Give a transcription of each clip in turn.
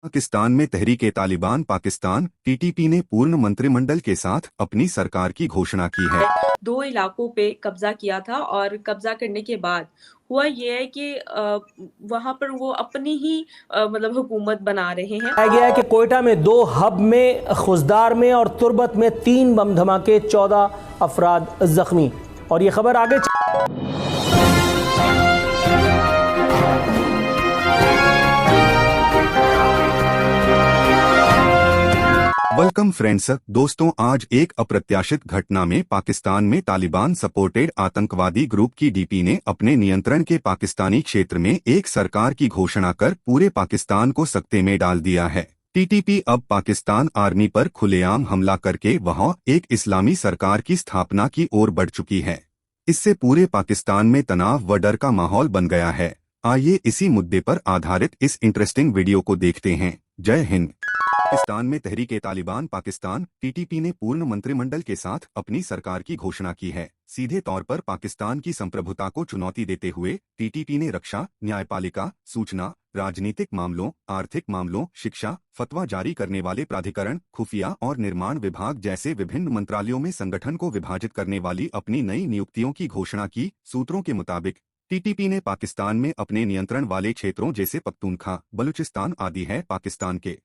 पाकिस्तान में तहरीक-ए-तालिबान पाकिस्तान (टीटीपी) ने पूर्ण मंत्रिमंडल के साथ अपनी सरकार की घोषणा की है। 2 इलाकों पे कब्जा किया था और कब्जा करने के बाद हुआ ये है कि वहाँ पर वो अपनी ही मतलब हुकूमत बना रहे हैं। बताया गया है कि कोयटा में 2 हब में, खुजदार में और तुर्बत में 3 बम धमाके, 14 अफराद जख्मी। और ये खबर आगे वेलकम फ्रेंड्स। दोस्तों, आज एक अप्रत्याशित घटना में पाकिस्तान में तालिबान सपोर्टेड आतंकवादी ग्रुप की डीपी ने अपने नियंत्रण के पाकिस्तानी क्षेत्र में एक सरकार की घोषणा कर पूरे पाकिस्तान को सकते में डाल दिया है। टीटीपी अब पाकिस्तान आर्मी पर खुलेआम हमला करके वहां एक इस्लामी सरकार की स्थापना की ओर बढ़ चुकी है। इससे पूरे पाकिस्तान में तनाव व डर का माहौल बन गया है। आइए इसी मुद्दे पर आधारित इस इंटरेस्टिंग वीडियो को देखते हैं। जय हिंद। पाकिस्तान में तहरीक-ए-तालिबान पाकिस्तान (टीटीपी) ने पूर्ण मंत्रिमंडल के साथ अपनी सरकार की घोषणा की है। सीधे तौर पर पाकिस्तान की संप्रभुता को चुनौती देते हुए टीटीपी ने रक्षा, न्यायपालिका, सूचना, राजनीतिक मामलों, आर्थिक मामलों, शिक्षा, फतवा जारी करने वाले प्राधिकरण, खुफिया और निर्माण विभाग जैसे विभिन्न मंत्रालयों में संगठन को विभाजित करने वाली अपनी नई नियुक्तियों की घोषणा की। सूत्रों के मुताबिक टीटीपी ने पाकिस्तान में अपने नियंत्रण वाले क्षेत्रों जैसे पख्तूनख्वा, बलूचिस्तान आदि है पाकिस्तान के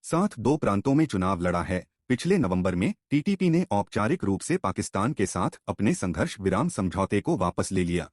साथ 2 प्रांतों में चुनाव लड़ा है। पिछले नवंबर में टीटीपी ने औपचारिक रूप से पाकिस्तान के साथ अपने संघर्ष विराम समझौते को वापस ले लिया।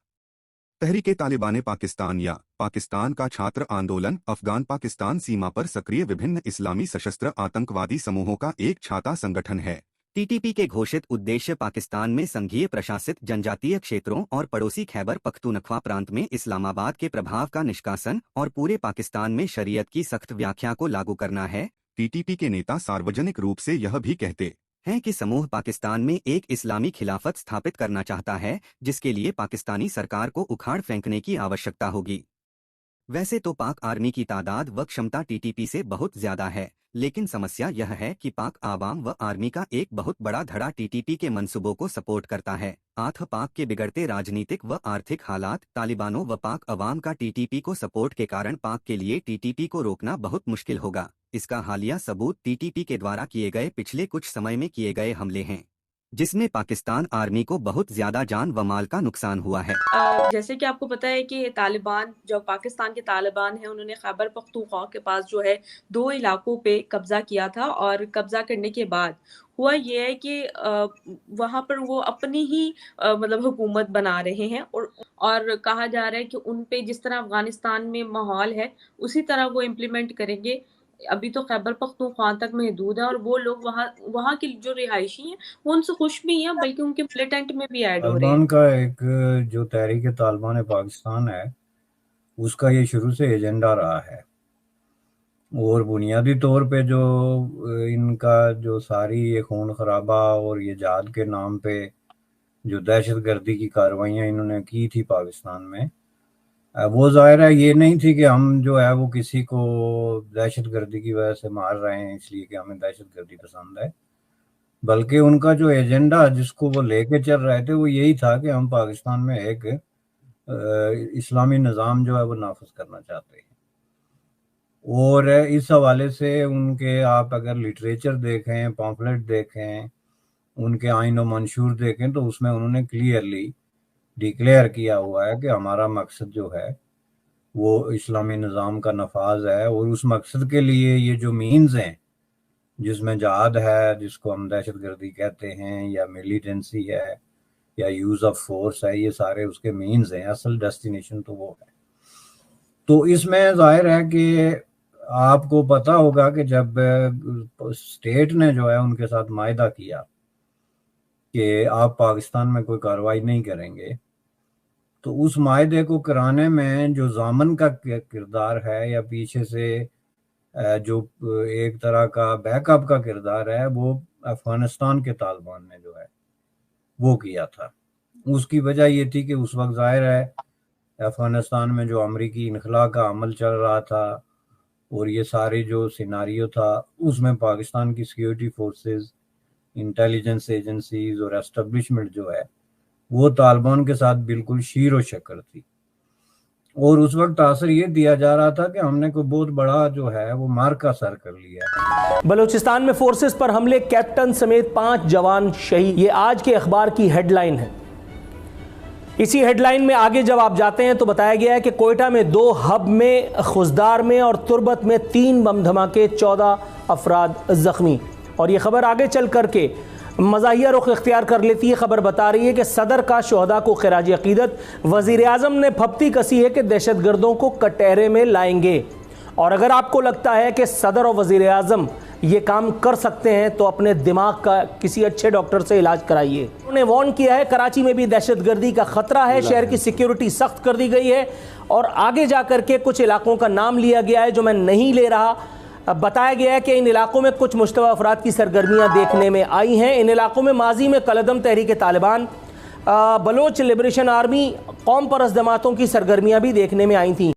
तहरीक-ए-तालिबान पाकिस्तान या पाकिस्तान का छात्र आंदोलन अफगान पाकिस्तान सीमा पर सक्रिय विभिन्न इस्लामी सशस्त्र आतंकवादी समूहों का एक छाता संगठन है। टीटीपी के घोषित उद्देश्य पाकिस्तान में संघीय प्रशासित जनजातीय क्षेत्रों और पड़ोसी खैबर पख्तूनख्वा प्रांत में इस्लामाबाद के प्रभाव का निष्कासन और पूरे पाकिस्तान में शरीयत की सख्त व्याख्या को लागू करना है। टीटीपी के नेता सार्वजनिक रूप से यह भी कहते हैं कि समूह पाकिस्तान में एक इस्लामी खिलाफत स्थापित करना चाहता है, जिसके लिए पाकिस्तानी सरकार को उखाड़ फेंकने की आवश्यकता होगी। वैसे तो पाक आर्मी की तादाद व क्षमता टीटीपी से बहुत ज्यादा है, लेकिन समस्या यह है कि पाक आवाम व आर्मी का एक बहुत बड़ा धड़ा टीटीपी के मंसूबों को सपोर्ट करता है। पाक के बिगड़ते राजनीतिक व आर्थिक हालात, तालिबानों व पाक अवाम का टीटीपी को सपोर्ट के कारण पाक के लिए टीटीपी को रोकना बहुत मुश्किल होगा। इसका हालिया सबूत टीटीपी के द्वारा किए गए पिछले कुछ समय में किए गए हमले हैं, जिसमें पाकिस्तान आर्मी को बहुत ज्यादा जान व माल का नुकसान हुआ है। जैसे कि आपको पता है कि तालिबान, जो पाकिस्तान के तालिबान हैं, उन्होंने खैबर पख्तूनख्वा के पास जो है 2 इलाकों पे कब्जा किया था और कब्जा करने के बाद हुआ ये है कि वहाँ पर वो अपनी ही मतलब हुकूमत बना रहे हैं और कहा जा रहा है कि उन पे जिस तरह अफगानिस्तान में माहौल है उसी तरह वो इम्प्लीमेंट करेंगे। अभी तो खैबर पख्तूनख्वा तक महदूद है और वो लोग वहाँ वहाँ के जो रिहायशी हैं वो उनसे खुश भी हैं, बल्कि उनके मिलिटेंट में भी ऐड हो रहे हैं। तालिबान का एक जो तहरीक तालिबान पाकिस्तान है, उसका ये शुरू से एजेंडा रहा है और बुनियादी तौर पे जो इनका जो सारी ये खून खराबा और ये जहाद के नाम पे जो दहशतगर्दी की कार्रवाइयाँ इन्होंने की थी पाकिस्तान में, वो ज़ाहिर है ये नहीं थी कि हम जो है वो किसी को दहशतगर्दी की वजह से मार रहे हैं इसलिए कि हमें दहशतगर्दी पसंद है, बल्कि उनका जो एजेंडा जिसको वो लेके चल रहे थे वो यही था कि हम पाकिस्तान में एक इस्लामी निज़ाम जो है वो नाफिज करना चाहते हैं। और इस हवाले से उनके आप अगर लिटरेचर देखें, पॉम्फलेट देखें, उनके आइन व मंशूर देखें तो उसमें उन्होंने क्लियरली डिक्लेयर किया हुआ है कि हमारा मकसद जो है वो इस्लामी निज़ाम का नफाज है और उस मकसद के लिए ये जो मीन्स हैं जिसमें जहाद है, जिसको हम दहशतगर्दी कहते हैं, या मिलिटेंसी है या यूज़ ऑफ फोर्स है, ये सारे उसके मीन्स हैं। असल डेस्टिनेशन तो वो है। तो इसमें जाहिर है कि आपको पता होगा कि जब स्टेट ने जो है उनके साथ मायदा किया कि आप पाकिस्तान में कोई कार्रवाई नहीं करेंगे, तो उस मायदे को कराने में जो जामन का किरदार है या पीछे से जो एक तरह का बैकअप का किरदार है, वो अफगानिस्तान के तालिबान ने जो है वो किया था। उसकी वजह ये थी कि उस वक्त जाहिर है अफगानिस्तान में जो अमरीकी इनखला का अमल चल रहा था और ये सारे जो सिनारियो था उसमें पाकिस्तान की सिक्योरिटी फोर्सेस, इंटेलिजेंस एजेंसीज और एस्टेब्लिशमेंट जो है वो तालिबान के साथ बिल्कुल शीर व शक्कर थी। और उस वक्त आसर ये दिया जा रहा था कि हमने कोई बहुत बड़ा जो है वो मार्का सर कर लिया है। बलूचिस्तान में फोर्सेस पर हमले, कैप्टन समेत 5 जवान शहीद, ये आज के अखबार की हेडलाइन है। इसी हेडलाइन में आगे जब आप जाते हैं तो बताया गया है कि कोयटा में 2 हब में, खुजदार में और तुर्बत में 3 बम धमाके, 14 अफराद जख्मी। और ये खबर आगे चल करके मज़ाहिया रुख इख्तियार कर लेती है। खबर बता रही है कि सदर का शोहदा को खिराज अकीदत, वज़ीर आज़म ने फप्ती कसी है कि दहशतगर्दों को कटहरे में लाएंगे। और अगर आपको लगता है कि सदर और वज़ीर आज़म ये काम कर सकते हैं तो अपने दिमाग का किसी अच्छे डॉक्टर से इलाज कराइए। उन्होंने वार्न किया है कराची में भी दहशतगर्दी का खतरा है, शहर की सिक्योरिटी सख्त कर दी गई है। और आगे जा कर के कुछ इलाकों का नाम लिया गया है जो मैं नहीं ले रहा। बताया गया है कि इन इलाकों में कुछ मुश्तबा अफराद की सरगर्मियां देखने में आई हैं। इन इलाकों में माजी में कलदम तहरीक तालिबान, बलोच लिबरेशन आर्मी, कौम परस्त जमातों की सरगर्मियां भी देखने में आई थीं।